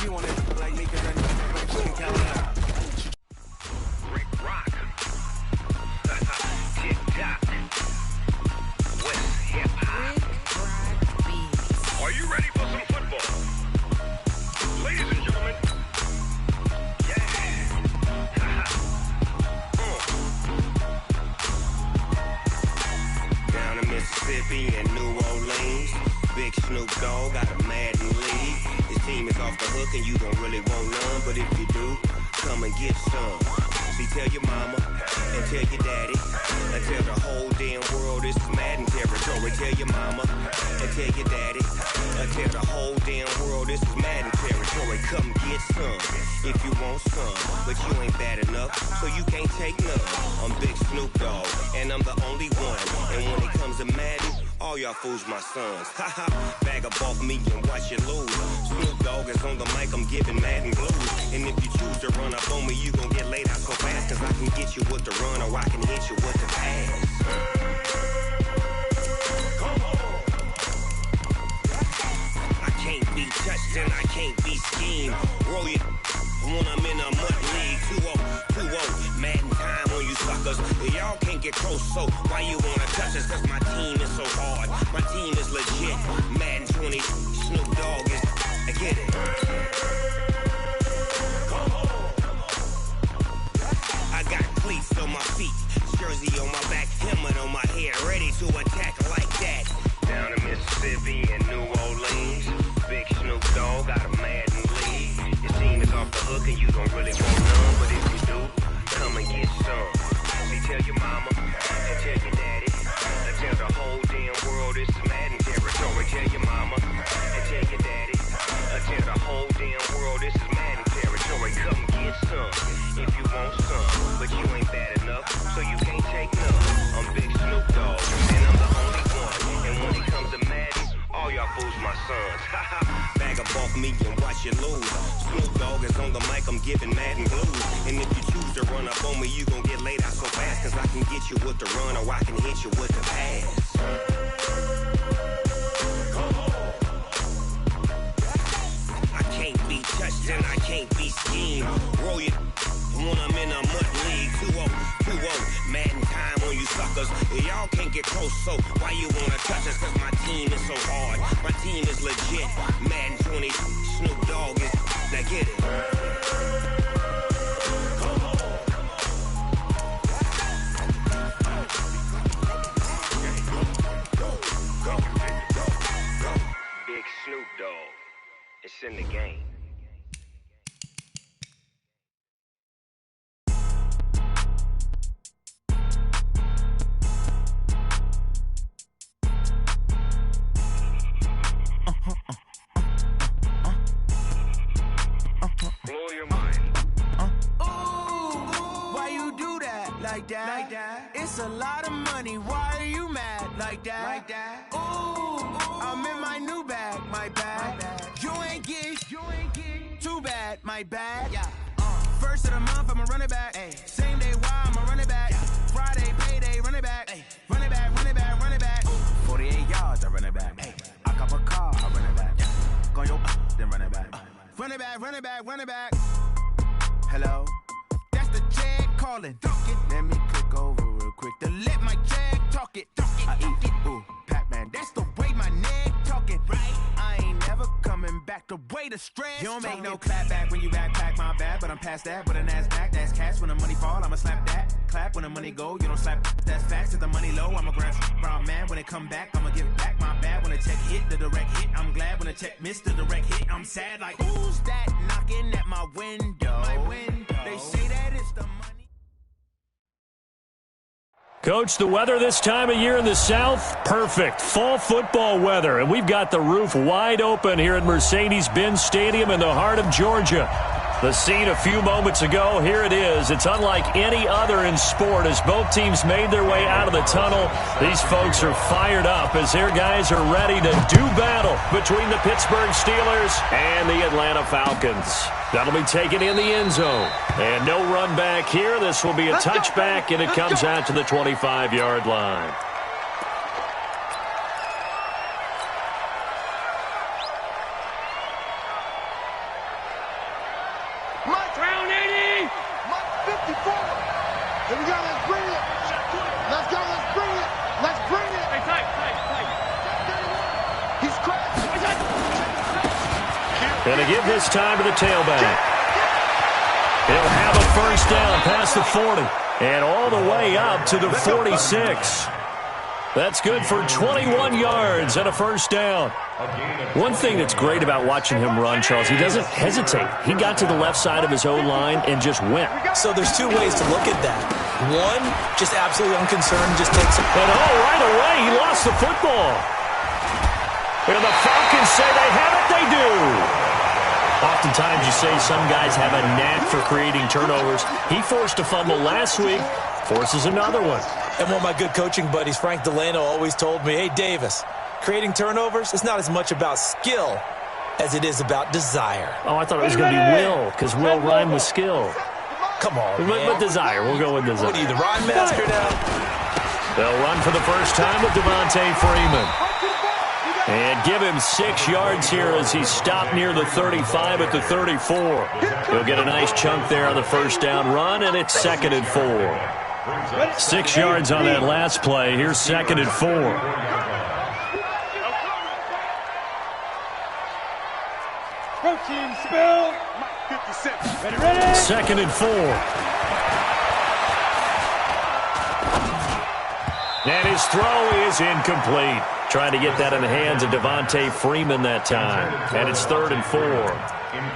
She want it like me, cause like she can count it out. Rick Rock. Tick-tock. West hip-hop. Rick Rock Beats. Are you ready for some football? Ladies and gentlemen. Down in Mississippi and New Orleans, Big Snoop Dogg got a Madden league. His team is off the hook and you don't really want none, but if you do, come and get some. See, tell your mama and tell your daddy and tell the whole damn world this is Madden territory. Tell your mama and tell your daddy and tell the whole damn world this is Madden territory. Come get some if you want some, but you ain't bad enough, so you can't take none. I'm Big Snoop Dogg, and I'm the only one. And when it comes to Madden, all y'all fools my sons. Haha, bag up off me and watch you lose. Snoop Dogg is on the mic, I'm giving Madden blues. And if you choose to run up on me, you gon' get laid out so fast, cause I can get you with the run or I can hit you with the pass. I can't be touched and I can't be schemed. Roll it when I'm in a mud league. 2-0, Madden time on you suckers. Y'all can't get close, so why you wanna touch us? Cause my team is so hard, my team is legit. Madden 20, Snoop Dogg is, I get it. I got cleats on my feet, jersey on my back, helmet on my head, ready to attack like that. Down in Mississippi and New Orleans, Big Snoop Dogg got a Madden league. Your team is off the hook and you don't really want none, but if you do, come and get some. See, tell your mama and tell your daddy and tell the whole damn world this is Madden territory. Tell your mama and tell your daddy and tell the whole damn world this is Madden territory. Come get some if you want some, but you ain't bad enough, so you can't take none. I'm Big Snoop Dogg, and I'm the only one. And when it comes to Madden, all y'all fools my sons. Bag up off me and watch you lose. Snoop Dogg is on the mic, I'm giving Madden blues. And if you choose to run up on me, you gon' get laid out so fast, cause I can get you with the run or I can hit you with the pass. I can't be touched and I can't be schemed. Roll it when I'm in a mud league. 2-0, Madden time on you suckers. Y'all can't get close, so why you wanna touch us? Cause my team is so hard, my team is legit. Madden 20, Snoop Dogg is, now get it. Big Snoop Dogg, it's in the game. Blow your mind. Why you do that? Like that? It's a lot of money. Why are you mad? Like that? Ooh, I'm in my new bag. My bag. You ain't get too bad. My bad. Yeah. First of the month, I'ma run it back. Ay. Same day, why I'ma run it back. Yeah. Friday, payday, run it back. Ay. Run it back, run it back, run it back. 48 yards, I run it back. Ay. I cop a car, I run it back. Yeah. Go your then run it back. Run it back, run it back, run it back. Hello? That's the jag calling. Let me click over real quick to let my jag talk it. I eat it, ooh, Pac-Man. That's the way my neck talking. Right? I ain't never coming back the way the stress. You don't make no clap back when you backpack, my bad. But I'm past that, but a NASDAQ, that's cash. When the money fall, I'ma slap that. Clap when the money go, you don't slap. That's facts. If the money low, I'ma grab brown man. When it come back, I'ma give back my bad. When the check hit, the direct hit. I'm glad when the check missed the direct hit. I'm sad like, who's that knocking at my window? My window. They say that it's the money. Coach, the weather this time of year in the South, perfect. Fall football weather, and we've got the roof wide open here at Mercedes-Benz Stadium in the heart of Georgia. The scene a few moments ago, here it is. It's unlike any other in sport as both teams made their way out of the tunnel. These folks are fired up as their guys are ready to do battle between the Pittsburgh Steelers and the Atlanta Falcons. That'll be taken in the end zone. And no run back here. This will be a touchback, and it comes out to the 25-yard line. And to give this time to the tailback. He'll have a first down past the 40 and all the way up to the 46. That's good for 21 yards and a first down. One thing that's great about watching him run, Charles, he doesn't hesitate. He got to the left side of his own line and just went. So there's two ways to look at that. One, just absolutely unconcerned, just takes it. And right away, he lost the football. And the Falcons say they have it, they do. Oftentimes you say some guys have a knack for creating turnovers. He forced a fumble last week, forces another one. And one of my good coaching buddies, Frank Delano, always told me, hey, Davis, creating turnovers is not as much about skill as it is about desire. Oh, I thought it was going to be will, because will rhyme with skill. Come on, But desire. We'll go with desire. What are you, the rhyme master now? They'll run for the first time with Devontae Freeman. And give him 6 yards here as he's stopped near the 35 at the 34. He'll get a nice chunk there on the first down run, and it's 2nd and 4. 6 yards on that last play. Here's 2nd and 4. Protein spill. 57. Ready. 2nd and 4. And his throw is incomplete. Trying to get that in the hands of Devontae Freeman that time. And it's 3rd and 4.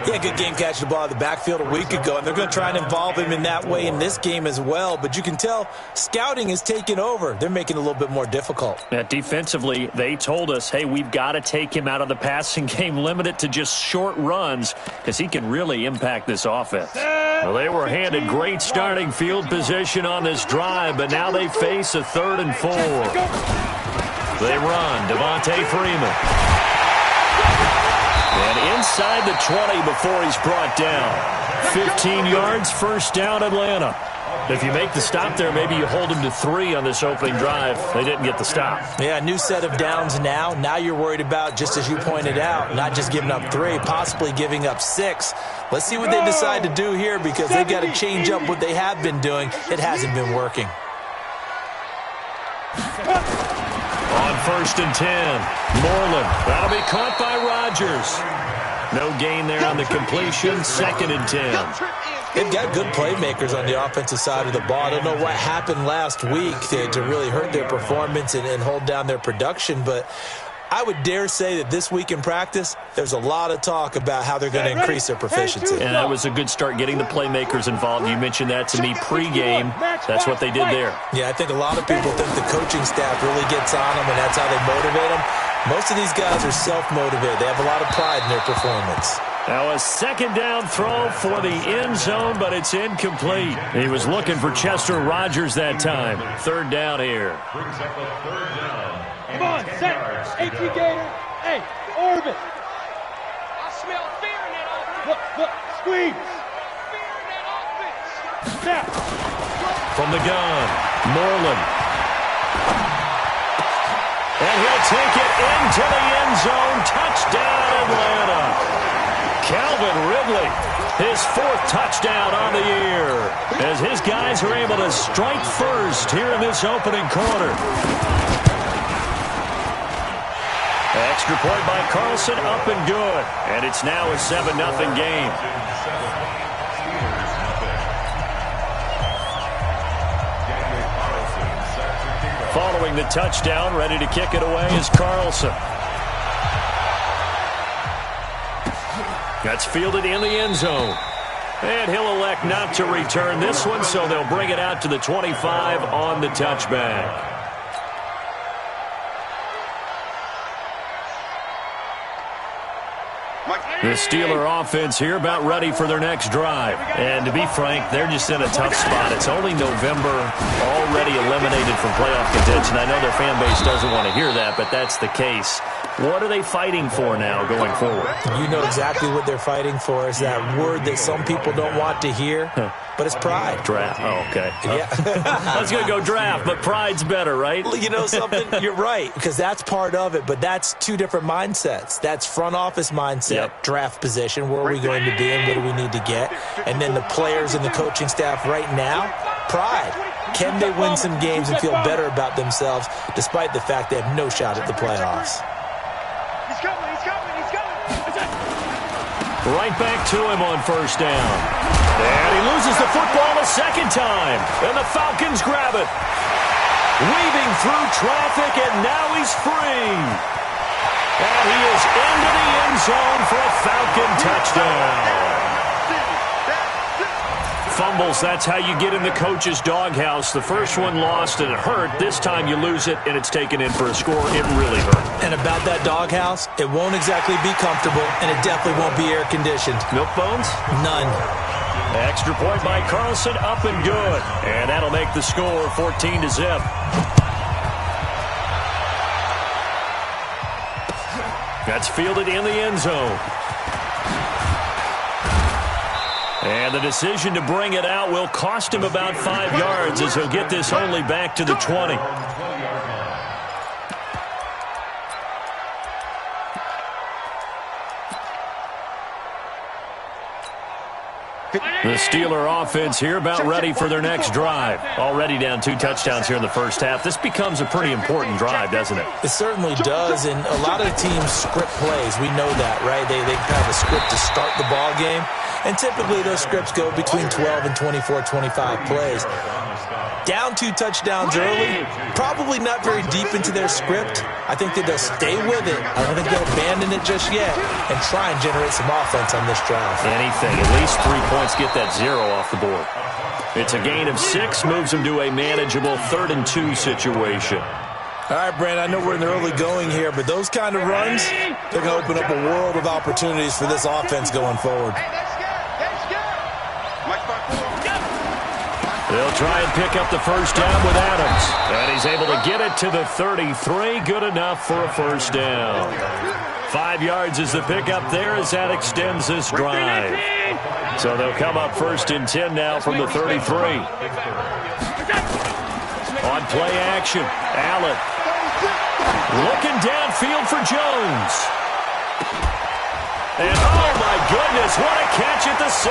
He had a good game catching the ball in the backfield a week ago, and they're going to try and involve him in that way in this game as well. But you can tell scouting is taking over. They're making it a little bit more difficult. Defensively, they told us, hey, we've got to take him out of the passing game, limit it to just short runs, because he can really impact this offense. Well, they were handed great starting field position on this drive, but now they face a 3rd and 4. They run. Devontae Freeman. And inside the 20 before he's brought down. 15 yards, first down, Atlanta. If you make the stop there, maybe you hold him to 3 on this opening drive. They didn't get the stop. Yeah, new set of downs now. Now you're worried about, just as you pointed out, not just giving up 3, possibly giving up 6. Let's see what they decide to do here, because they've got to change up what they have been doing. It hasn't been working. On 1st and 10, Moreland. That'll be caught by Rodgers. No gain there on the completion. 2nd and 10. They've got good playmakers on the offensive side of the ball. I don't know what happened last week to really hurt their performance and hold down their production, but I would dare say that this week in practice, there's a lot of talk about how they're going to increase their proficiency. And that was a good start, getting the playmakers involved. You mentioned that to me pregame. That's what they did there. Yeah, I think a lot of people think the coaching staff really gets on them, and that's how they motivate them. Most of these guys are self-motivated. They have a lot of pride in their performance. Now a 2nd down throw for the end zone, but it's incomplete. He was looking for Chester Rogers that time. 3rd down here. Come on, set. AT Gator. Hey, orbit. I smell fear in that offense. Look, squeeze. Fear in that offense. Snap. From the gun, Moreland. And he'll take it into the end zone. Touchdown, Atlanta. Calvin Ridley, his 4th touchdown on the year, as his guys are able to strike first here in this opening quarter. Extra point by Carlson, up and good. And it's now a 7-0 game. Following the touchdown, ready to kick it away is Carlson. That's fielded in the end zone. And he'll elect not to return this one, so they'll bring it out to the 25 on the touchback. The Steeler offense here about ready for their next drive. And to be frank, they're just in a tough spot. It's only November, already eliminated from playoff contention. I know their fan base doesn't want to hear that, but that's the case. What are they fighting for now going forward? You know exactly what they're fighting for. Is that word that some people don't want to hear, but it's pride. Draft. Oh, okay. Yeah. I was going to go draft, but pride's better, right? You know something? You're right, because that's part of it, but that's 2 different mindsets. That's front office mindset, draft position, where are we going to be and what do we need to get? And then the players and the coaching staff right now, pride. Can they win some games and feel better about themselves despite the fact they have no shot at the playoffs? He's coming. Right back to him on first down. And he loses the football a second time. And the Falcons grab it. Weaving through traffic, and now he's free. And he is into the end zone for a Falcon touchdown. Fumbles, that's how you get in the coach's doghouse. The first one lost and it hurt. This time you lose it and it's taken in for a score. It really hurt. And about that doghouse, it won't exactly be comfortable, and it definitely won't be air-conditioned. Milk bones? None. Extra point by Carlson, up and good. And that'll make the score 14-0. That's fielded in the end zone. And the decision to bring it out will cost him about 5 yards as he'll get this only back to the 20. The Steeler offense here about ready for their next drive. Already down 2 touchdowns here in the first half. This becomes a pretty important drive, doesn't it? It certainly does, and a lot of the teams script plays. We know that, right? They have a script to start the ball game, and typically those scripts go between 12 and 24, 25 plays. Down 2 touchdowns early, probably not very deep into their script. I think that they'll stay with it. I don't think they'll abandon it just yet and try and generate some offense on this drive. Anything, at least 3 points, get that 0 off the board. It's a gain of 6, moves them to a manageable 3rd and 2 situation. All right, Brandon, I know we're in the early going here, but those kind of runs, they're going to open up a world of opportunities for this offense going forward. They'll try and pick up the first down with Adams. And he's able to get it to the 33. Good enough for a first down. 5 yards is the pickup there as that extends this drive. So they'll come up 1st and 10 now from the 33. On play action, Allen. Looking downfield for Jones. And oh my goodness, what a catch at the 6.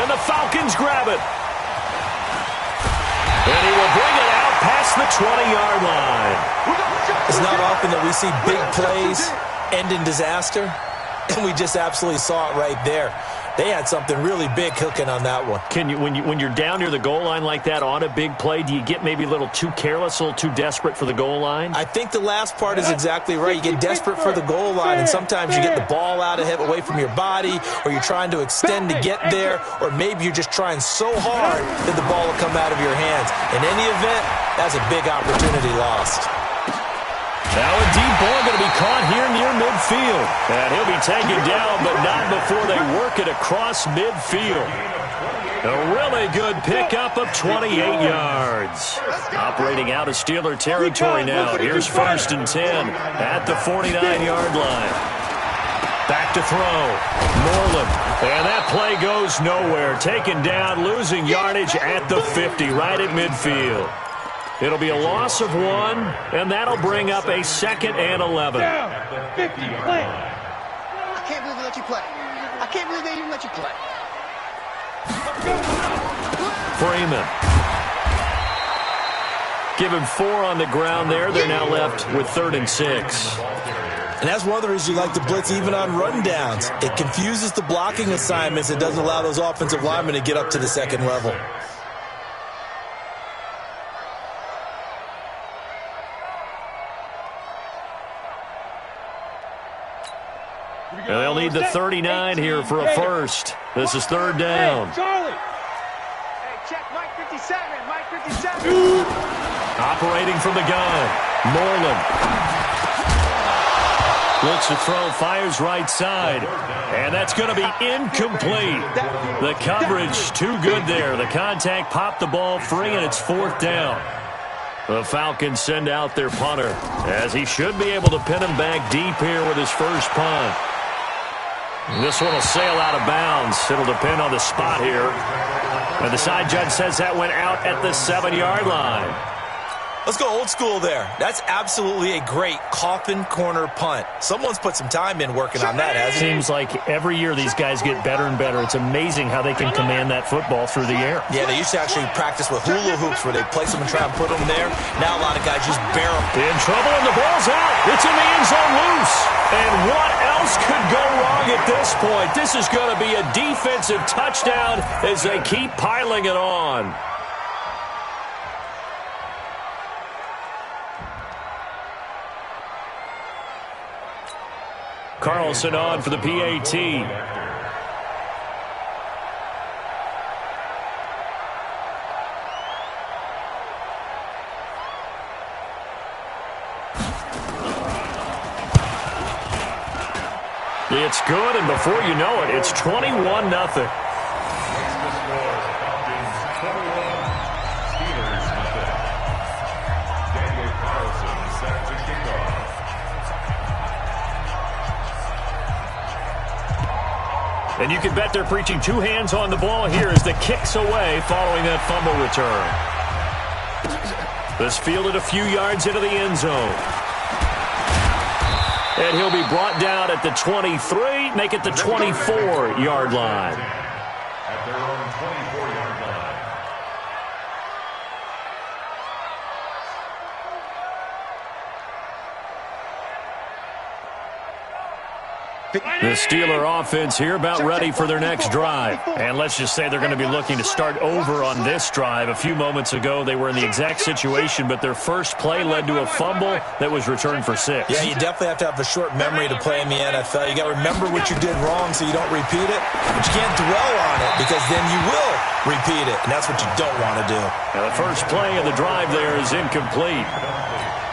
And the Falcons grab it. And he will bring it out past the 20-yard line. It's not often that we see big plays end in disaster, and we just absolutely saw it right there. They had something really big cooking on that one. Can you, when you're down near the goal line like that on a big play, do you get maybe a little too careless, a little too desperate for the goal line? I think the last part is exactly right. You get desperate for the goal line, and sometimes you get the ball out of it away from your body, or you're trying to extend to get there, or maybe you're just trying so hard that the ball will come out of your hands. In any event, that's a big opportunity lost. Now a deep ball going to be caught here near midfield. And he'll be taken down, but not before they work it across midfield. A really good pickup of 28 yards. Operating out of Steeler territory now. Here's 1st and 10 at the 49-yard line. Back to throw. Moreland. And that play goes nowhere. Taken down, losing yardage at the 50, right at midfield. It'll be a loss of 1, and that'll bring up a 2nd and 11. Down, 50, play. I can't believe they let you play. I can't believe they even let you play. Freeman. Give him 4 on the ground there. They're now left with 3rd and 6. And that's one of the reasons you like to blitz even on rundowns. It confuses the blocking assignments. It doesn't allow those offensive linemen to get up to the 2nd level. They'll need the 39 here for a first. This is 3rd down. Hey, Charlie. Hey, check Mike 57. Mike 57. Operating from the gun. Moreland. Looks to throw, fires right side. And that's going to be incomplete. The coverage too good there. The contact popped the ball free, and it's 4th down. The Falcons send out their punter, as he should be able to pin him back deep here with his first punt. This one will sail out of bounds. It'll depend on the spot here. And the side judge says that went out at the 7-yard line. Let's go old school there. That's absolutely a great coffin corner punt. Someone's put some time in working on that, hasn't it? Seems like every year these guys get better and better. It's amazing how they can command that football through the air. Yeah, they used to actually practice with hula hoops where they place them and try and put them there. Now a lot of guys just bear them. In trouble, and the ball's out. It's in the end zone loose. And what else could go wrong at this point? This is going to be a defensive touchdown as they keep piling it on. Carlson on for the PAT. It's good, and before you know it, it's 21-0. And you can bet they're preaching two hands on the ball here as the kick's away following that fumble return. This fielded a few yards into the end zone. And he'll be brought down at the 23, make it the 24-yard line. At their own 24-yard line. The Steeler offense here about ready for their next drive. And let's just say they're going to be looking to start over on this drive. A few moments ago, they were in the exact situation, but their first play led to a fumble that was returned for 6. Yeah, you definitely have to have a short memory to play in the NFL. You got to remember what you did wrong so you don't repeat it, but you can't dwell on it because then you will repeat it, and that's what you don't want to do. Now, the first play of the drive there is incomplete.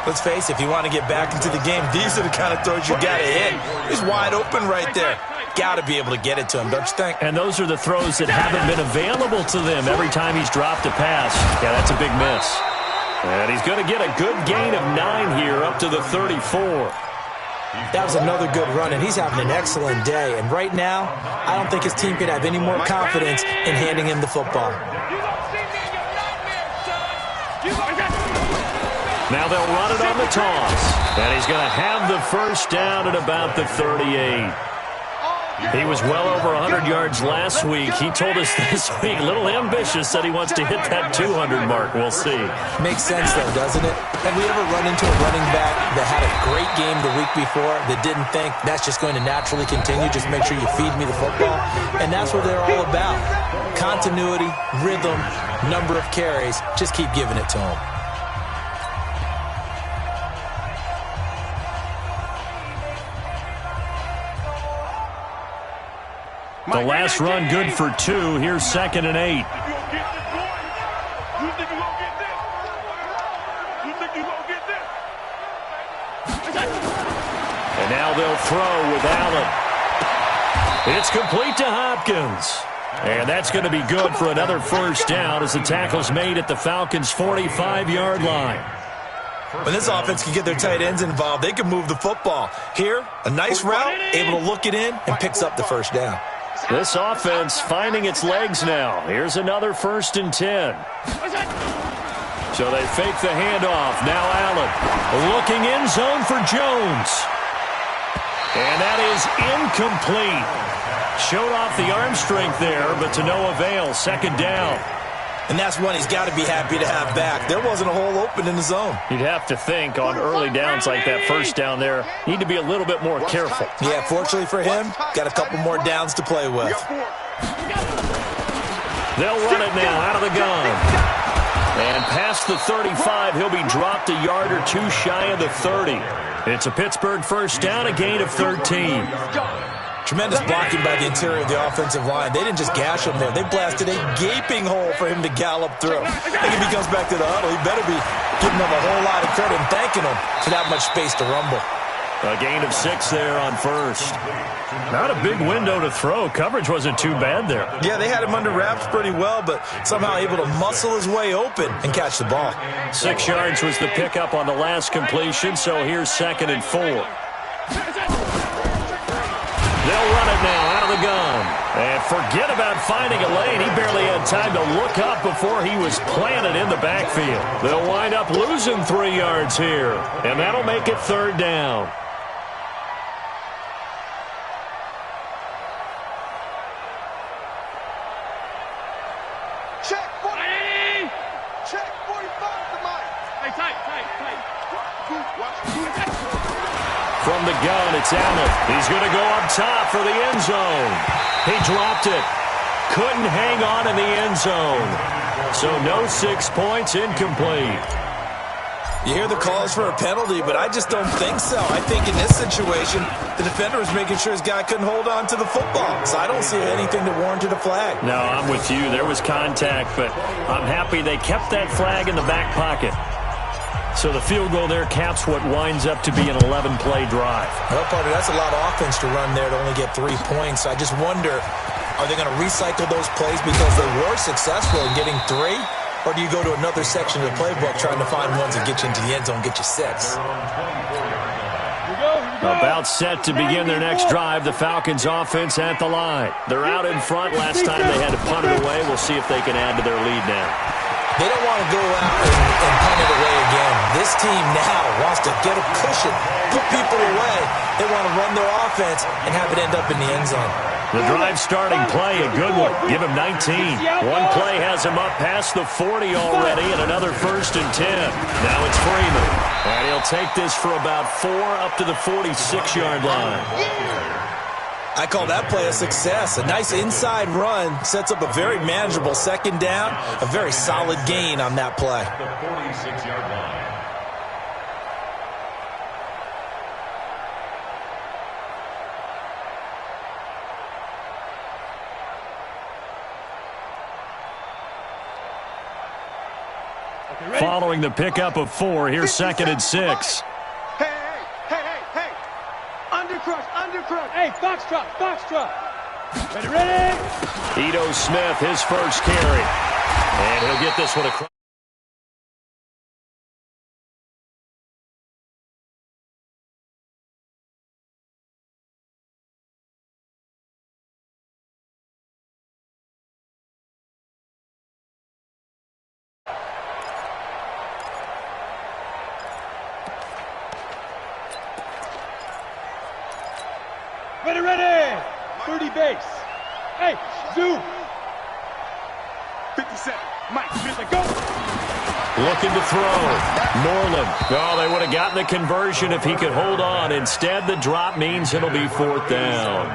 Let's face it, if you want to get back into the game, these are the kind of throws you got to hit. He's wide open right there. Got to be able to get it to him, don't you think? And those are the throws that haven't been available to them every time he's dropped a pass. Yeah, that's a big miss. And he's going to get a good gain of 9 here up to the 34. That was another good run, and he's having an excellent day. And right now, I don't think his team could have any more confidence in handing him the football. Now they'll run it on the toss. And he's going to have the first down at about the 38. He was well over 100 yards last week. He told us this week, a little ambitious, that he wants to hit that 200 mark. We'll see. Makes sense, though, doesn't it? Have we ever run into a running back that had a great game the week before that didn't think that's just going to naturally continue? Just make sure you feed me the football. And that's what they're all about. Continuity, rhythm, number of carries. Just keep giving it to him. The last run good for 2. Here's 2nd and 8. And now they'll throw with Allen. It's complete to Hopkins. And that's going to be good for another first down as the tackle's made at the Falcons' 45-yard line. When this offense can get their tight ends involved, they can move the football. Here, a nice route, able to look it in, and picks up the first down. This offense finding its legs now. Here's another 1st and 10. So they fake the handoff. Now Allen looking in zone for Jones. And that is incomplete. Showed off the arm strength there, but to no avail. 2nd down. And that's one he's got to be happy to have back. There wasn't a hole open in the zone. You'd have to think on early downs like that first down there, need to be a little bit more careful. Yeah, fortunately for him, got a couple more downs to play with. They'll run it now out of the gun. And past the 35, he'll be dropped a yard or 2 shy of the 30. It's a Pittsburgh first down, a gain of 13. Tremendous blocking by the interior of the offensive line. They didn't just gash him there. They blasted a gaping hole for him to gallop through. I think if he comes back to the huddle, he better be giving them a whole lot of credit and thanking them for that much space to rumble. A gain of 6 there on first. Not a big window to throw. Coverage wasn't too bad there. Yeah, they had him under wraps pretty well, but somehow able to muscle his way open and catch the ball. 6 yards was the pickup on the last completion, so here's 2nd and 4. They'll run it now out of the gun. And forget about finding a lane. He barely had time to look up before he was planted in the backfield. They'll wind up losing 3 yards here, and that'll make it 3rd down. Check 40. Check 45 to Mike. Hey, tight. From the gun, it's Allen. He's going to go up top for the end zone. He dropped it. Couldn't hang on in the end zone. So no 6 points, incomplete. You hear the calls for a penalty, but I just don't think so. I think in this situation, the defender was making sure his guy couldn't hold on to the football. So I don't see anything that warranted a flag. No, I'm with you. There was contact, but I'm happy they kept that flag in the back pocket. So the field goal there caps what winds up to be an 11-play drive. Well, partner, that's a lot of offense to run there to only get 3 points. I just wonder, are they going to recycle those plays because they were successful in getting 3? Or do you go to another section of the playbook trying to find ones that get you into the end zone, get you 6? About set to begin their next drive. The Falcons offense at the line. They're out in front. Last time they had to punt it away. We'll see if they can add to their lead now. They don't want to go out and punt it away again. This team now wants to get a cushion, put people away. They want to run their offense and have it end up in the end zone. The drive starting play, a good one. Give him 19. One play has him up past the 40 already, and another 1st and 10. Now it's Freeman. And he'll take this for about 4 up to the 46-yard line. I call that play a success. A nice inside run sets up a very manageable 2nd down, a very solid gain on that play. The 46-yard line. Following the pickup of 4, here's 2nd and 6. Hey. Undercrush. Hey, Foxtrot. Ready? Ito Smith, his first carry. And he'll get this one across. Ready. 30 base. Hey, zoom. 57. Mike, go. Looking to throw. Norland. Oh, they would have gotten the conversion if he could hold on. Instead, the drop means it'll be 4th down.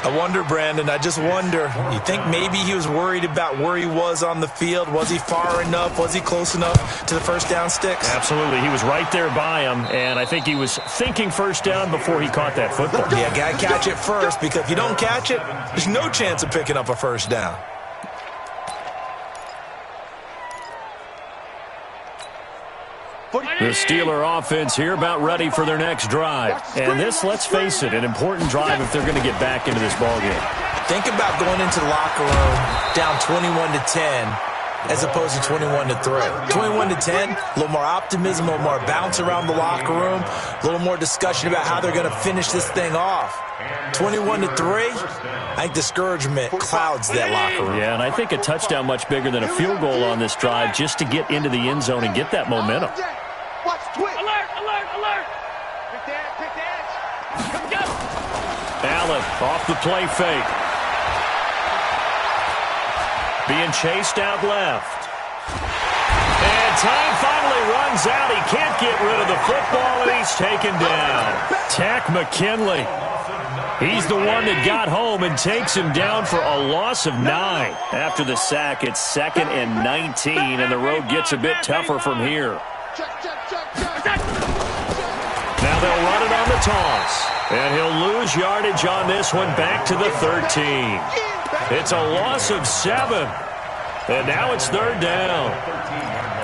I wonder, Brandon, I just wonder. You think maybe he was worried about where he was on the field? Was he far enough? Was he close enough to the 1st down sticks? Absolutely. He was right there by him, and I think he was thinking 1st down before he caught that football. Yeah, got to catch it first, because if you don't catch it, there's no chance of picking up a 1st down. The Steeler offense here about ready for their next drive. And this, let's face it, an important drive if they're going to get back into this ballgame. Think about going into the locker room down 21-10 as opposed to 21-3. 21-10, a little more optimism, a little more bounce around the locker room, a little more discussion about how they're going to finish this thing off. 21-3, I think discouragement clouds that locker room. Yeah, and I think a touchdown much bigger than a field goal on this drive just to get into the end zone and get that momentum. Watch twitch. Alert. Pick the edge. Go. Allen off the play fake. Being chased out left. And time finally runs out. He can't get rid of the football, and he's taken down. Tack McKinley. He's the one that got home and takes him down for a loss of 9. After the sack, it's 2nd and 19, and the road gets a bit tougher from here. Now they'll run it on the toss. And he'll lose yardage on this one back to the 13. It's a loss of 7. And now it's 3rd down.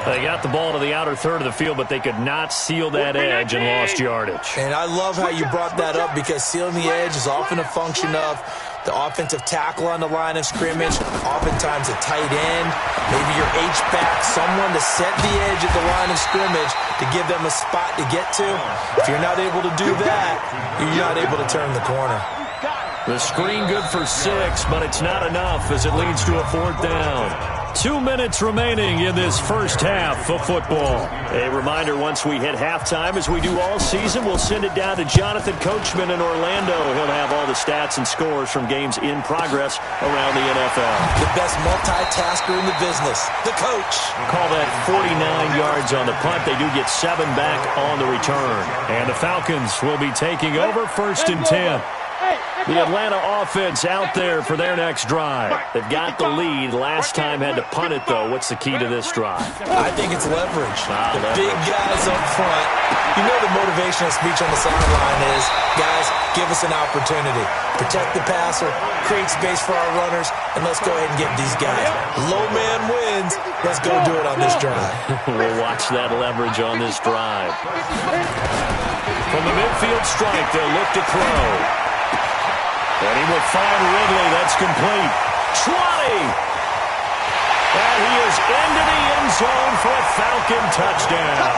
They got the ball to the outer third of the field, but they could not seal that edge and lost yardage. And I love how you brought that up, because sealing the edge is often a function of the offensive tackle on the line of scrimmage, oftentimes a tight end, maybe your H-back, someone to set the edge at the line of scrimmage to give them a spot to get to. If you're not able to do that, you're not able to turn the corner. The screen good for 6, but it's not enough as it leads to a 4th down. 2 minutes remaining in this first half of football. A reminder, once we hit halftime, as we do all season, we'll send it down to Jonathan Coachman in Orlando. He'll have all the stats and scores from games in progress around the NFL. The best multitasker in the business, the coach. Call that 49 yards on the punt. They do get 7 back on the return. And the Falcons will be taking over 1st and 10. The Atlanta offense out there for their next drive. They've got the lead. Last time had to punt it, though. What's the key to this drive? I think it's leverage. The big guys up front. You know the motivational speech on the sideline is, guys, give us an opportunity. Protect the passer, create space for our runners, and let's go ahead and get these guys. Low man wins. Let's go do it on this drive. We'll watch that leverage on this drive. From the midfield strike, they'll look to throw. And he will find Ridley. That's complete. 20. And he is into the end zone for a Falcon touchdown.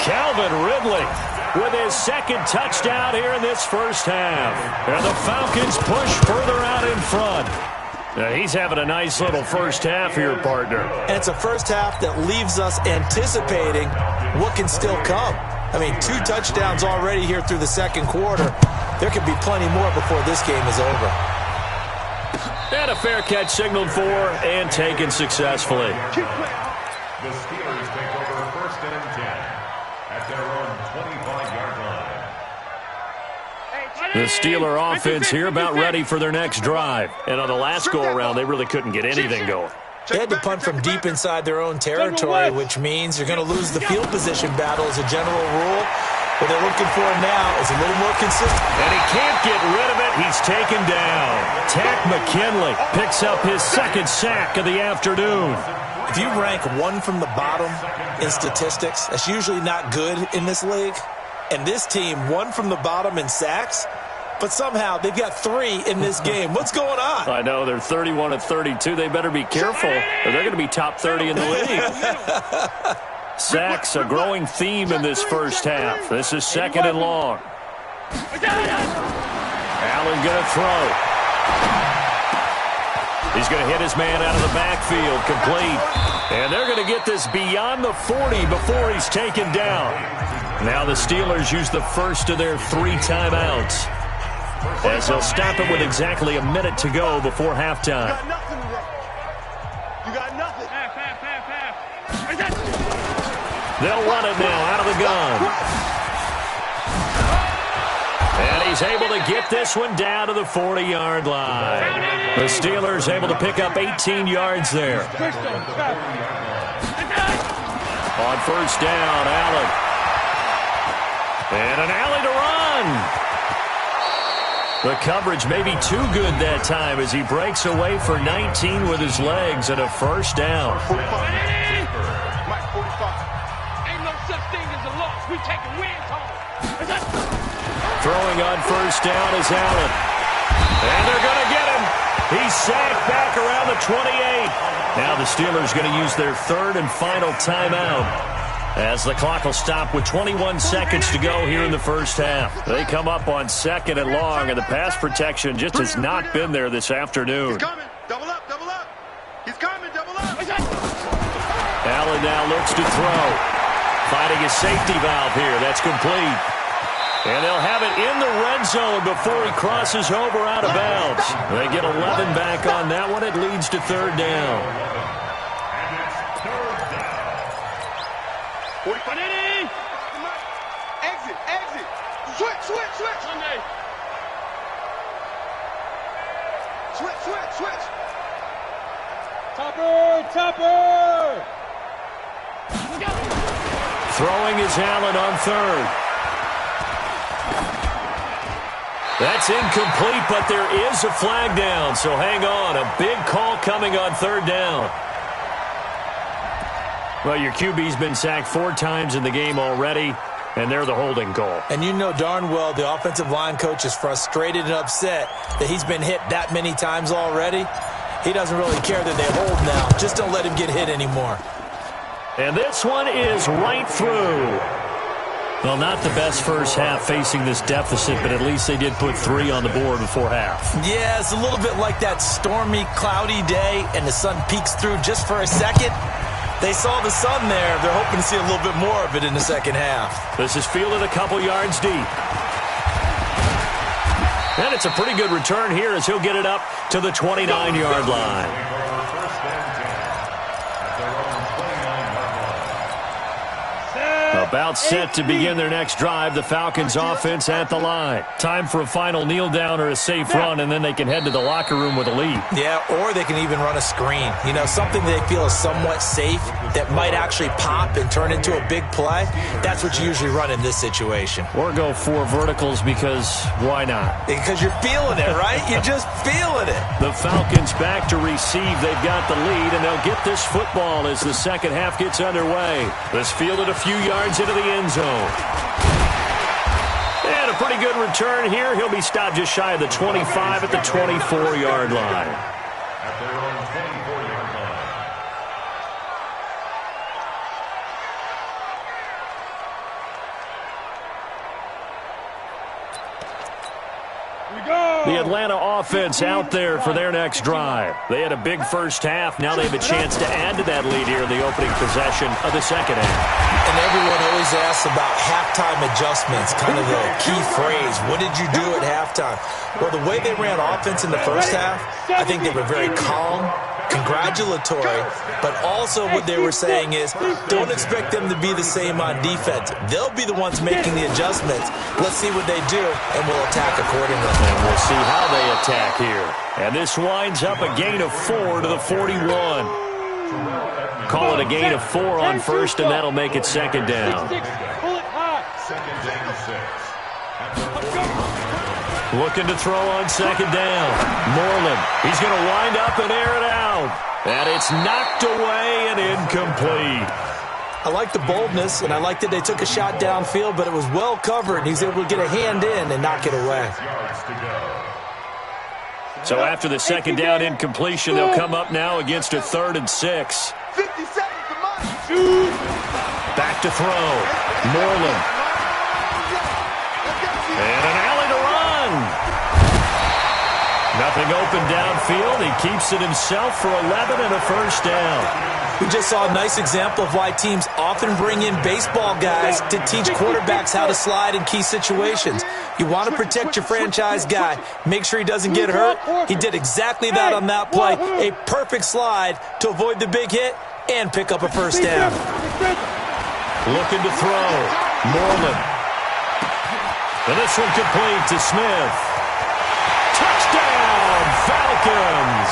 Calvin Ridley with his 2nd touchdown here in this first half. And the Falcons push further out in front. Now he's having a nice little first half here, partner. And it's a first half that leaves us anticipating what can still come. I mean, 2 touchdowns already here through the second quarter. There could be plenty more before this game is over. And a fair catch signaled for and taken successfully. The Steelers take over 1st and 10 at their own 25-yard line. The Steeler offense here about ready for their next drive. And on the last go-around, they really couldn't get anything going. They had to punt from deep inside their own territory, which means you're going to lose the field position battle as a general rule. What they're looking for now is a little more consistent. And he can't get rid of it. He's taken down. Tack McKinley picks up his 2nd sack of the afternoon. If you rank 1 from the bottom in statistics, that's usually not good in this league. And this team, 1 from the bottom in sacks, but somehow they've got 3 in this game. What's going on? I know, they're 31 of 32. They better be careful, or they're going to be top 30 in the league. Sacks, a growing theme in this first half. This is 2nd and long. Allen going to throw. He's going to hit his man out of the backfield, complete. And they're going to get this beyond the 40 before he's taken down. Now the Steelers use the first of their 3 timeouts, as they'll stop it with exactly a minute to go before halftime. You got nothing. Half. They'll run it now out of the gun. And he's able to get this one down to the 40-yard line. The Steelers able to pick up 18 yards there. On 1st down, Allen. And an alley to run. The coverage may be too good that time as he breaks away for 19 with his legs and a 1st down. We taking wins home. Throwing on 1st down is Allen. And they're going to get him. He's sacked back around the 28. Now the Steelers going to use their 3rd and final timeout, as the clock will stop with 21 seconds to go here in the first half. They come up on 2nd and long, and the pass protection just has not been there this afternoon. He's coming. Double up. He's coming. Double up. Allen now looks to throw. Finding his safety valve here. That's complete. And they'll have it in the red zone before he crosses over out of bounds. They get 11 back on that one. It leads to 3rd down. Exit. Switch. Switch. Topper. Throwing is Allen on 3rd. That's incomplete, but there is a flag down, so hang on. A big call coming on 3rd down. Well, your QB's been sacked 4 times in the game already, and they're the holding call. And you know darn well the offensive line coach is frustrated and upset that he's been hit that many times already. He doesn't really care that they hold now. Just don't let him get hit anymore. And this one is right through. Well, not the best first half facing this deficit, but at least they did put 3 on the board before half. Yeah, it's a little bit like that stormy, cloudy day, and the sun peeks through just for a second. They saw the sun there. They're hoping to see a little bit more of it in the second half. This is fielded a couple yards deep. And it's a pretty good return here as he'll get it up to the 29-yard line. About set to begin their next drive. The Falcons offense at the line. Time for a final kneel down or a safe run, and then they can head to the locker room with a lead. Yeah, or they can even run a screen. You know, something they feel is somewhat safe that might actually pop and turn into a big play. That's what you usually run in this situation. Or go 4 verticals because why not? Because you're feeling it, right? You're just feeling it. The Falcons back to receive. They've got the lead, and they'll get this football as the second half gets underway. This fielded a few yards into the end zone. And a pretty good return here. He'll be stopped just shy of the 25 at the 24-yard line. At their own 24-yard line. The Atlanta offense out there for their next drive. They had a big first half. Now they have a chance to add to that lead here in the opening possession of the second half. And everyone always asks about halftime adjustments, kind of the key phrase. What did you do at halftime? Well, the way they ran offense in the first half, I think they were very calm, congratulatory, but also what they were saying is don't expect them to be the same on defense. They'll be the ones making the adjustments. Let's see what they do, and we'll attack accordingly. And we'll see how they attack here. And this winds up a gain of 4 to the 41. Call it a gain of 4 on first, and that'll make it second down. Second down 6. Looking to throw on second down. Moreland, he's going to wind up and air it out. And it's knocked away and incomplete. I like the boldness, and I like that they took a shot downfield, but it was well covered. He's able to get a hand in and knock it away. So after the second down incompletion, they'll come up now against a 3rd and 6. 50 seconds to mine. Back to throw. Moreland. And an alley to run. Nothing open downfield. He keeps it himself for 11 and a first down. We just saw a nice example of why teams often bring in baseball guys to teach quarterbacks how to slide in key situations. You want to protect your franchise guy. Make sure he doesn't get hurt. He did exactly that on that play. A perfect slide to avoid the big hit and pick up a first down. Looking to throw. Moreland. And this one complete to Smith. Touchdown, Falcons!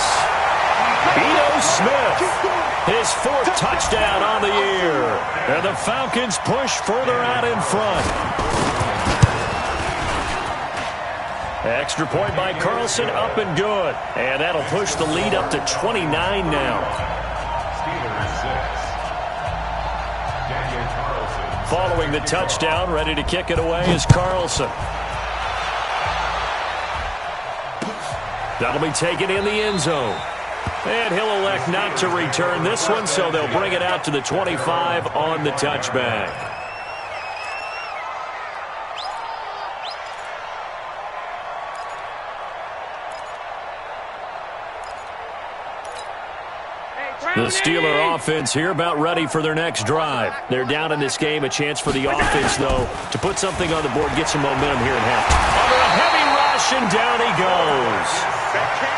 Ito Smith, his 4th touchdown on the year. And the Falcons push further out in front. Extra point by Carlson, up and good. And that'll push the lead up to 29 now. Steelers 6. Daniel Carlson. Following the touchdown, ready to kick it away is Carlson. That'll be taken in the end zone. And he'll elect not to return this one, so they'll bring it out to the 25 on the touchback. The Steeler offense here about ready for their next drive. They're down in this game. A chance for the offense, though, to put something on the board, get some momentum here in halftime. Under a heavy rush, and down he goes.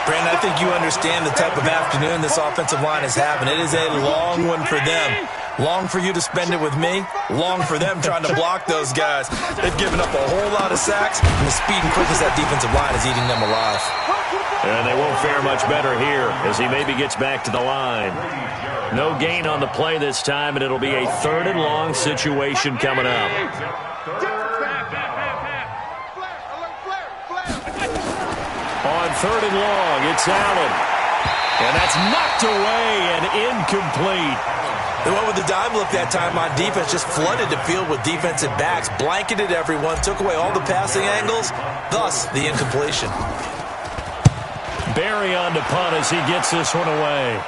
Brandon, I think you understand the type of afternoon this offensive line is having. It is a long one for them. Long for you to spend it with me. Long for them trying to block those guys. They've given up a whole lot of sacks, and the speed and quickness of that defensive line is eating them alive. And they won't fare much better here as he maybe gets back to the line. No gain on the play this time, and it'll be a 3rd and long situation coming up. On 3rd and long, it's Allen. And that's knocked away and incomplete. They went with the dime look that time on defense, just flooded the field with defensive backs, blanketed everyone, took away all the passing angles, thus the incompletion. Barry on to punt as he gets this one away.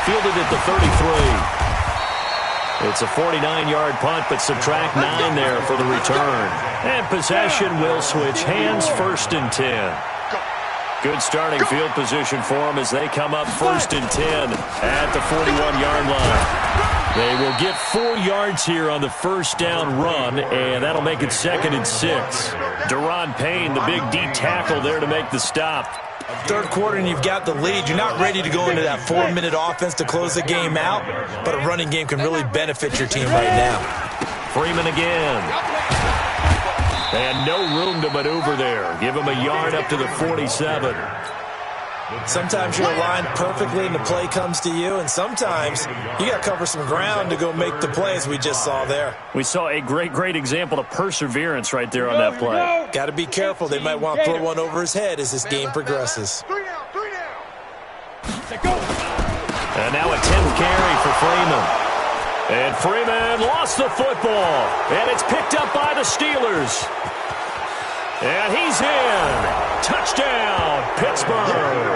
Fielded at the 33. It's a 49-yard punt, but subtract 9 there for the return. And possession will switch hands, 1st and 10. Good starting field position for them as they come up 1st and 10 at the 41-yard line. They will get 4 yards here on the first down run, and that'll make it 2nd and 6. Deron Payne, the big D tackle there to make the stop. Third quarter and you've got the lead. You're not ready to go into that 4-minute offense to close the game out, but a running game can really benefit your team right now. Freeman again. And no room to maneuver there. Give him a yard up to the 47. Sometimes you're aligned perfectly and the play comes to you, and sometimes you got to cover some ground to go make the play, as we just saw there. We saw a great example of perseverance right there on that play. Got to be careful. They might want to throw one over his head as this game progresses. And now a 10th carry for Freeman. And Freeman lost the football. And it's picked up by the Steelers. And he's in. Touchdown, Pittsburgh.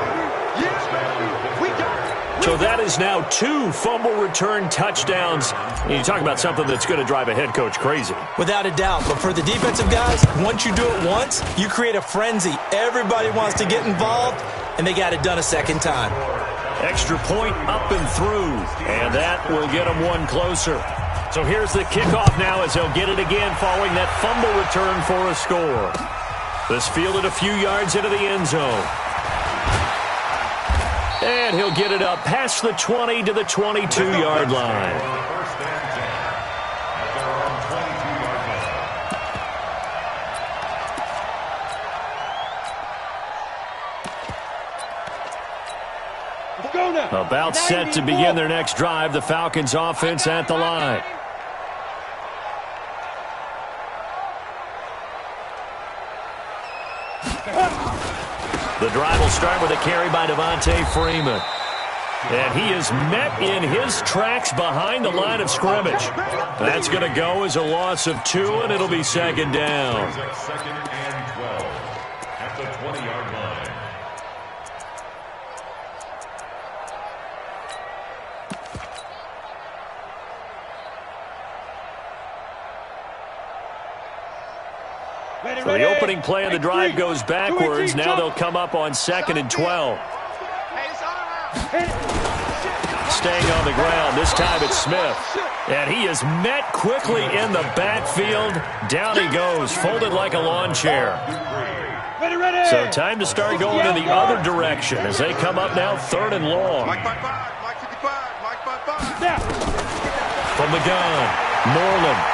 So that is now 2 fumble return touchdowns. And you talk about something that's going to drive a head coach crazy. Without a doubt. But for the defensive guys, once you do it once, you create a frenzy. Everybody wants to get involved, and they got it done a second time. Extra point up and through. And that will get them one closer. So here's the kickoff now as they'll get it again following that fumble return for a score. This fielded a few yards into the end zone. And he'll get it up past the 20 to the 22-yard line. About set to begin their next drive, the Falcons offense at the line. The drive will start with a carry by Devontae Freeman. And he is met in his tracks behind the line of scrimmage. That's going to go as a loss of 2, and it'll be 2nd down. 2nd and 12 at the 20-yard line. So the opening play of the drive goes backwards. Now they'll come up on 2nd and 12. Staying on the ground. This time it's Smith. And he is met quickly in the backfield. Down he goes, folded like a lawn chair. So time to start going in the other direction as they come up now 3rd and long. From the gun, Moreland.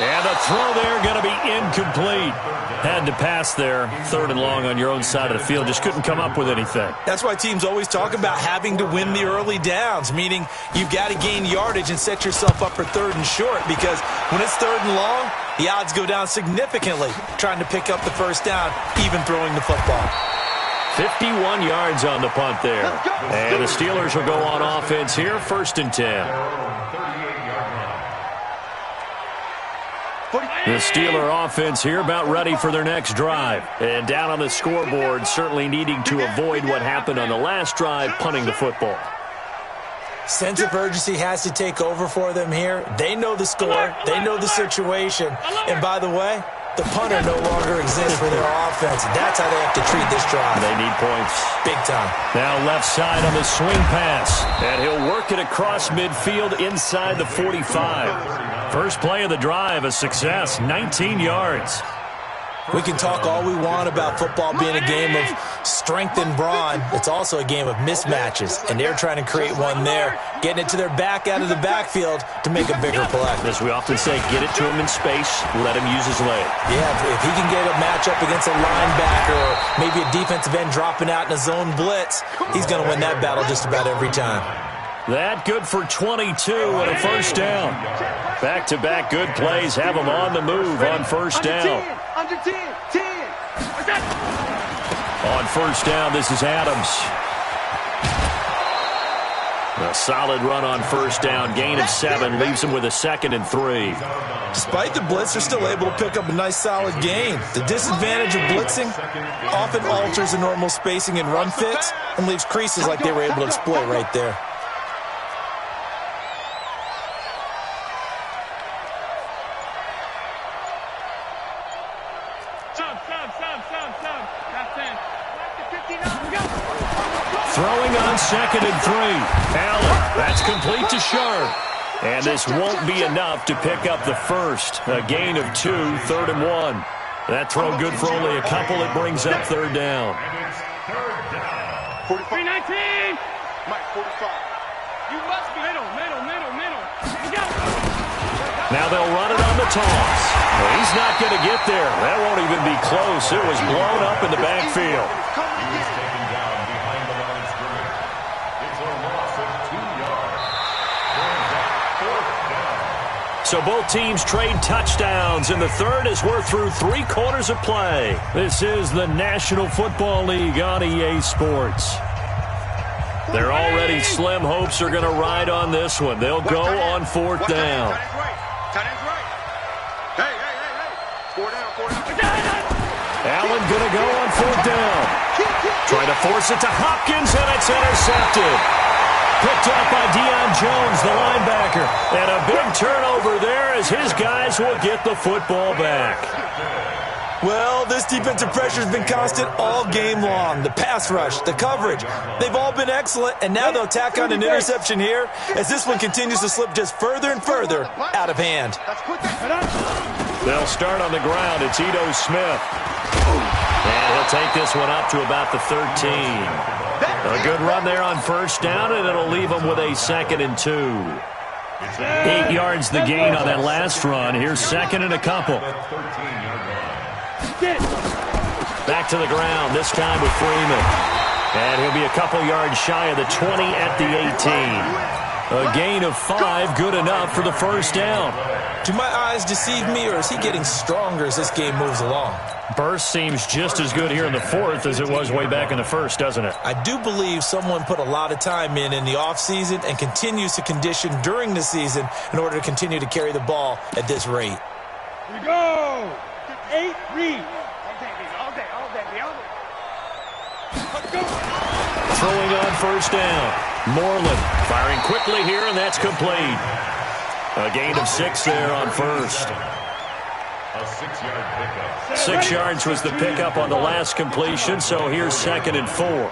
And the throw there going to be incomplete. Had to pass there, 3rd and long on your own side of the field. Just couldn't come up with anything. That's why teams always talk about having to win the early downs, meaning you've got to gain yardage and set yourself up for 3rd and short, because when it's 3rd and long, the odds go down significantly trying to pick up the first down, even throwing the football. 51 yards on the punt there. And the Steelers will go on offense here, 1st and 10. The Steeler offense here about ready for their next drive. And down on the scoreboard, certainly needing to avoid what happened on the last drive, punting the football. Sense of urgency has to take over for them here. They know the score. They know the situation. And by the way, the punter no longer exists for their offense. That's how they have to treat this drive. They need points. Big time. Now left side on the swing pass. And he'll work it across midfield inside the 45. First play of the drive, a success, 19 yards. We can talk all we want about football being a game of strength and brawn. It's also a game of mismatches, and they're trying to create one there, getting it to their back out of the backfield to make a bigger play. As we often say, get it to him in space, let him use his leg. Yeah, if he can get a matchup against a linebacker or maybe a defensive end dropping out in a zone blitz, he's going to win that battle just about every time. That good for 22 and a first down. Back-to-back good plays have him on the move on first down. Under 10, 10. On first down, this is Adams. A solid run on first down. Gain of 7 leaves him with a 2nd and 3. Despite the blitz, they're still able to pick up a nice solid gain. The disadvantage of blitzing often alters the normal spacing and run fits and leaves creases like they were able to exploit right there. Throwing on 2nd and 3. Allen, that's complete to Sharp. And this won't be enough to pick up the first. A gain of 2, 3rd and 1. That throw good for only a couple. It brings up 3rd down. 319. Mike, 45. You must be middle. Now they'll run it on the toss. Well, he's not going to get there. That won't even be close. It was blown up in the backfield. He's taken down behind the line of scrimmage. It's a loss of 2 yards. Brings up 4th down. So both teams trade touchdowns, and the third as we're through 3 quarters of play. This is the National Football League on EA Sports. Their already slim hopes are going to ride on this one. They'll go on 4th down. Tight end's right. Hey. 4 down. Allen going to go on 4th down. Trying to force it to Hopkins, and it's intercepted. Picked up by Deion Jones, the linebacker. And a big turnover there as his guys will get the football back. Well, this defensive pressure has been constant all game long. The pass rush, the coverage, they've all been excellent, and now they'll tack on an interception here as this one continues to slip just further and further out of hand. They'll start on the ground. It's Ito Smith. And he'll take this one up to about the 13. A good run there on 1st down, and it'll leave them with a 2nd and 2. 8 yards the gain on that last run. Here's 2nd and a couple. Back to the ground, this time with Freeman. And he'll be a couple yards shy of the 20 at the 18. A gain of 5, good enough for the 1st down. Do my eyes deceive me, or is he getting stronger as this game moves along? Burst seems just as good here in the 4th as it was way back in the 1st, doesn't it? I do believe someone put a lot of time in the offseason and continues to condition during the season in order to continue to carry the ball at this rate. Here we go. 8, read. All day. Let's go. Throwing on 1st down. Moreland firing quickly here, and that's complete. A gain of 6 there on 1st. A 6-yard pickup. 6 yards was the pickup on the last completion, so here's 2nd and 4.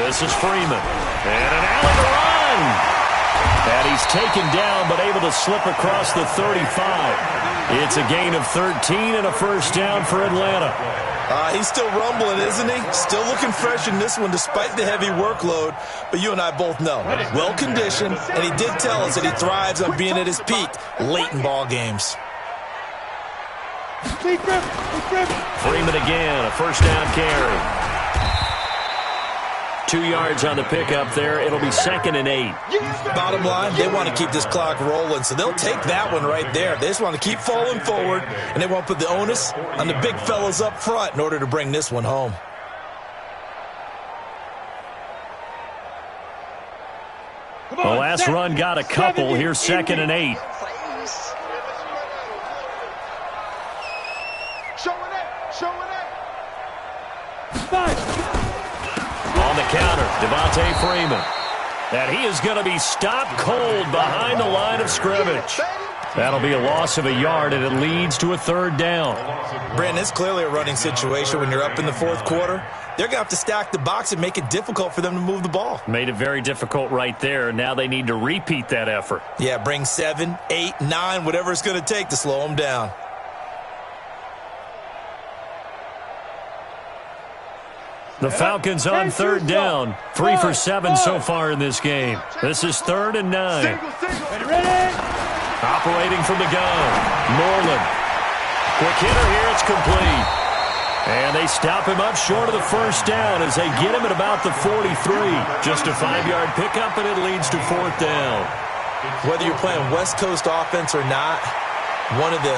This is Freeman. And an alley to run. And he's taken down, but able to slip across the 35. It's a gain of 13 and a 1st down for Atlanta. He's still rumbling, isn't he? Still looking fresh in this one despite the heavy workload. But you and I both know, well-conditioned, and he did tell us that he thrives on being at his peak late in ball games. Freeman again, a 1st down carry. 2 yards on the pickup there. It'll be 2nd and 8. Bottom line, they want to keep this clock rolling, so they'll take that one right there. They just want to keep falling forward, and they won't put the onus on the big fellas up front in order to bring this one home. The last run got a couple. Here's 2nd and 8. On the counter, Devontae Freeman. And he is going to be stopped cold behind the line of scrimmage. That'll be a loss of a yard, and it leads to a 3rd down. Brandon, it's clearly a running situation when you're up in the 4th quarter. They're going to have to stack the box and make it difficult for them to move the ball. Made it very difficult right there. Now they need to repeat that effort. Yeah, bring 7, 8, 9, whatever it's going to take to slow them down. The Falcons on 3rd down. 3 for 7 so far in this game. This is 3rd and 9. Operating from the gun. Moreland. Quick hitter here. It's complete. And they stop him up short of the 1st down as they get him at about the 43. Just a 5-yard pickup, and it leads to 4th down. Whether you're playing West Coast offense or not, one of the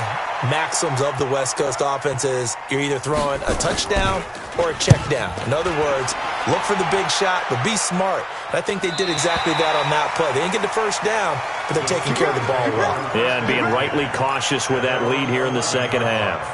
maxims of the West Coast offense is you're either throwing a touchdown or a check down. In other words, look for the big shot, but be smart. And I think they did exactly that on that play. They didn't get the 1st down, but they're taking care of the ball well. Yeah, and being rightly cautious with that lead here in the 2nd half.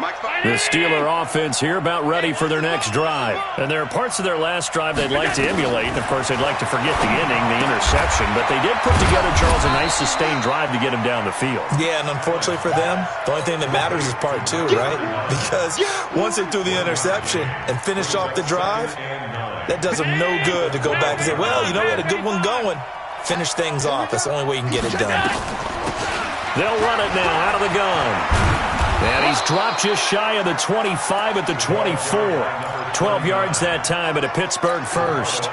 Mike, The Steeler offense here about ready for their next drive. And there are parts of their last drive they'd like to emulate. And, of course, they'd like to forget the ending, the interception. But they did put together, Charles, a nice sustained drive to get him down the field. Yeah, and unfortunately for them, the only thing that matters is part two, right? Because once they threw the interception and finished off the drive, that does them no good to go back and say, well, you know, we had a good one going. Finish things off. That's the only way you can get it done. They'll run it now out of the gun. And he's dropped just shy of the 25 at the 24. 12 yards that time at a Pittsburgh first.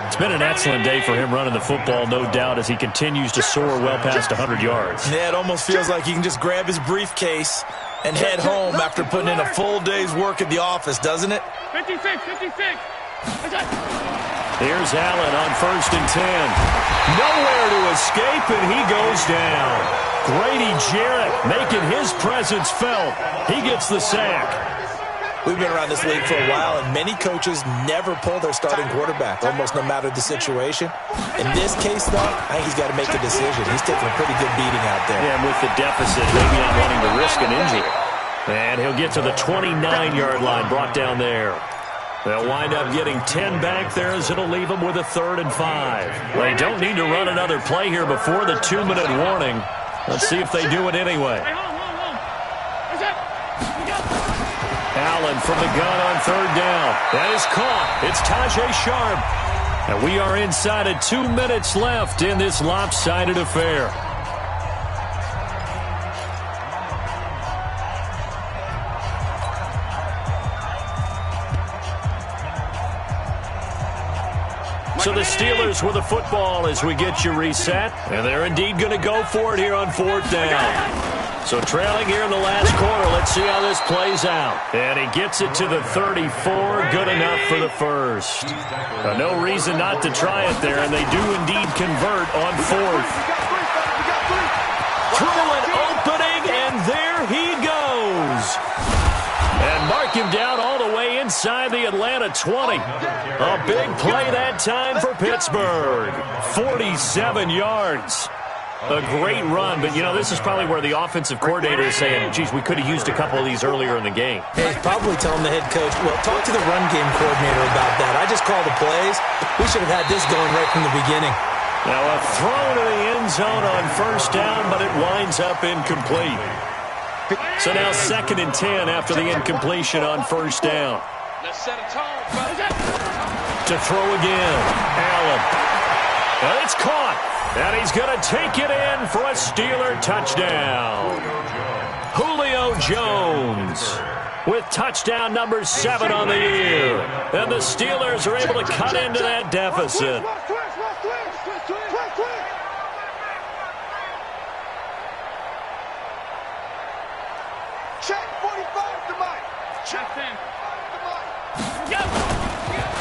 It's been an excellent day for him running the football, no doubt, as he continues to soar well past 100 yards. Yeah, it almost feels like he can just grab his briefcase and head home after putting in a full day's work at the office, doesn't it? 56. Here's Allen on 1st and 10. Nowhere to escape, and he goes down. Grady Jarrett making his presence felt. He gets the sack. We've been around this league for a while, and many coaches never pull their starting quarterback, almost no matter the situation. In this case, though, I think he's got to make a decision. He's taking a pretty good beating out there. Yeah, and with the deficit, maybe not wanting to risk an injury. And he'll get to the 29-yard line, brought down there. They'll wind up getting 10 back there as it'll leave them with a 3rd and 5. They don't need to run another play here before the 2-minute warning. Let's see if they do it anyway. Allen from the gun on 3rd down. That is caught. It's Tajay Sharp. And we are inside of 2 minutes left in this lopsided affair. So the Steelers with the football as we get you reset. And they're indeed going to go for it here on 4th down. So trailing here in the last quarter. Let's see how this plays out. And he gets it to the 34. Good enough for the first. No reason not to try it there. And they do indeed convert on 4th. Through an opening, and there he goes. And mark him down all the way inside the Atlanta 20. A big play that time for Pittsburgh. 47 yards. A great run, but, you know, this is probably where the offensive coordinator is saying, geez, we could have used a couple of these earlier in the game. Hey, he's probably telling the head coach, well, talk to the run game coordinator about that. I just called the plays. We should have had this going right from the beginning. Now a throw to the end zone on 1st down, but it winds up incomplete. So now 2nd and 10 after the incompletion on 1st down. Let's set a tone, fellas. To throw again. Allen. And it's caught. And he's going to take it in for a Steeler touchdown. Julio Jones with touchdown number 7 on the year. And the Steelers are able to cut into that deficit.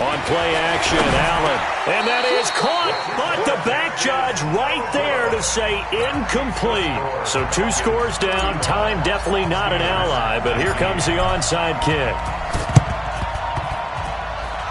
On play action, Allen. And that is caught. But the back judge right there to say incomplete. So 2 scores down. Time definitely not an ally. But here comes the onside kick.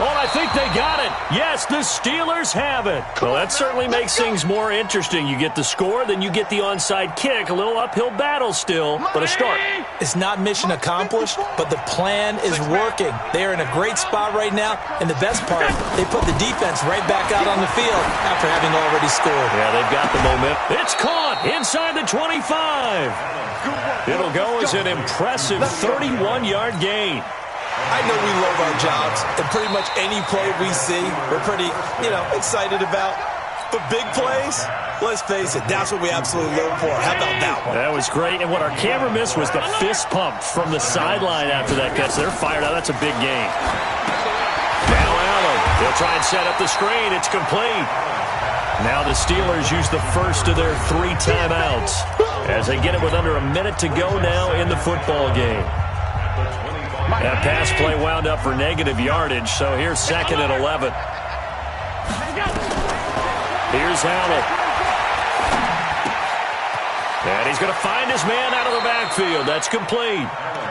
Oh, I think they got it. Yes, the Steelers have it. Well, that certainly makes things more interesting. You get the score, then you get the onside kick. A little uphill battle still, but a start. It's not mission accomplished, but the plan is working. They are in a great spot right now, and the best part, they put the defense right back out on the field after having already scored. Yeah, they've got the momentum. It's caught inside the 25. It'll go as an impressive 31-yard gain. I know we love our jobs, and pretty much any play we see, we're pretty, excited about. But big plays, let's face it, that's what we absolutely live for. How about that one? That was great, and what our camera missed was the fist pump from the sideline after that catch. They're fired out. That's a big gain. Now Allen, they'll try and set up the screen. It's complete. Now the Steelers use the first of their 3 timeouts as they get it with under a minute to go now in the football game. That pass play wound up for negative yardage, so here's 2nd and 11. Here's Allen. And he's going to find his man out of the backfield. That's complete.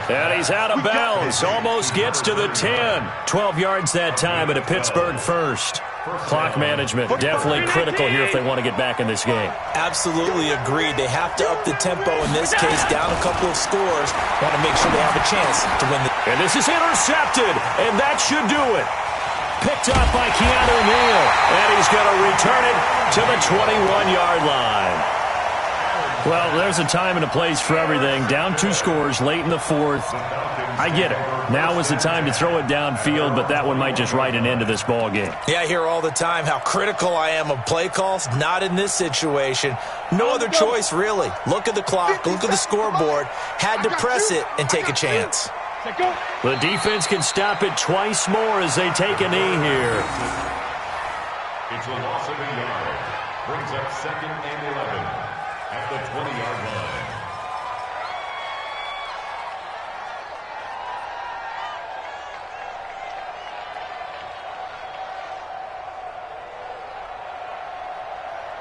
And he's out of bounds. Almost gets to the 10. 12 yards that time at a Pittsburgh first. Clock management, definitely critical here if they want to get back in this game. Absolutely agreed. They have to up the tempo in this case, down a couple of scores. Want to make sure they have a chance to win the... And this is intercepted, and that should do it. Picked up by Keanu Neal, and he's going to return it to the 21-yard line. Well, there's a time and a place for everything. Down 2 scores late in the 4th. I get it. Now is the time to throw it downfield, but that one might just write an end to this ball game. Yeah, I hear all the time how critical I am of play calls. Not in this situation. No other choice, really. Look at the clock. Look at the scoreboard. Had to press it and take a chance. The defense can stop it twice more as they take a knee here. It's a loss of a yard. Brings up 2nd and 11 at the 20-yard line.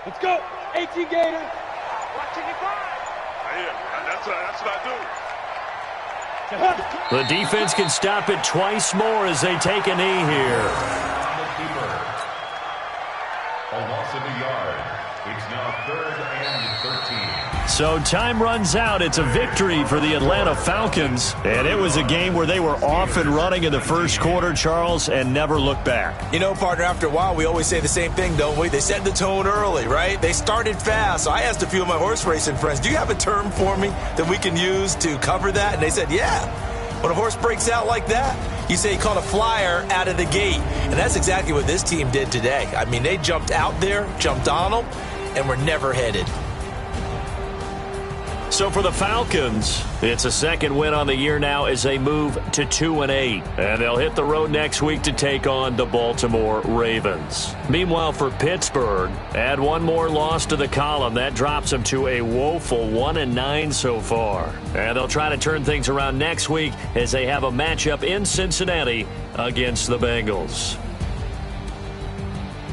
Let's go. 18 Gator. Watching it go. That's what I do. The defense can stop it twice more as they take a knee here. A loss of a yard. It's now 3rd and 13. So time runs out. It's a victory for the Atlanta Falcons. And it was a game where they were off and running in the first quarter, Charles, and never looked back. You know, partner, after a while, we always say the same thing, don't we? They set the tone early, right? They started fast. So I asked a few of my horse racing friends, do you have a term for me that we can use to cover that? And they said, yeah. When a horse breaks out like that, you say he caught a flyer out of the gate. And that's exactly what this team did today. I mean, they jumped out there, jumped on them, and were never headed. So for the Falcons, it's a 2nd win on the year now as they move to 2-8. And they'll hit the road next week to take on the Baltimore Ravens. Meanwhile, for Pittsburgh, add one more loss to the column. That drops them to a woeful 1-9 so far. And they'll try to turn things around next week as they have a matchup in Cincinnati against the Bengals.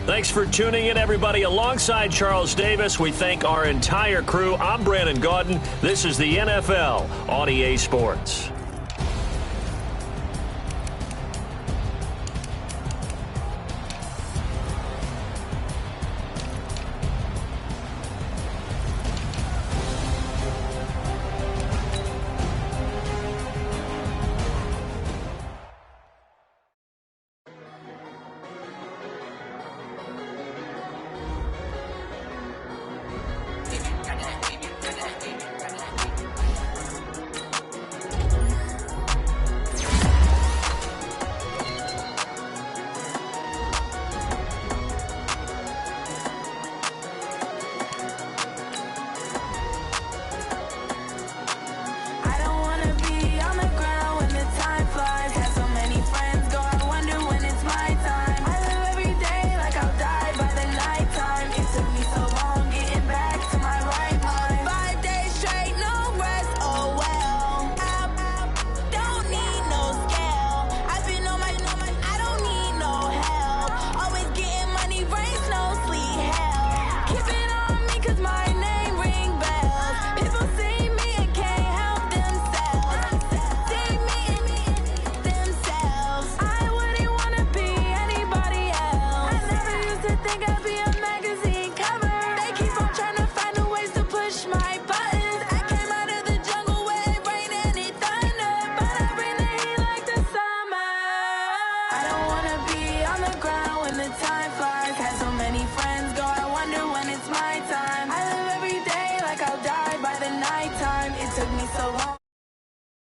Thanks for tuning in, everybody. Alongside Charles Davis, we thank our entire crew. I'm Brandon Gaudin. This is the NFL on EA Sports.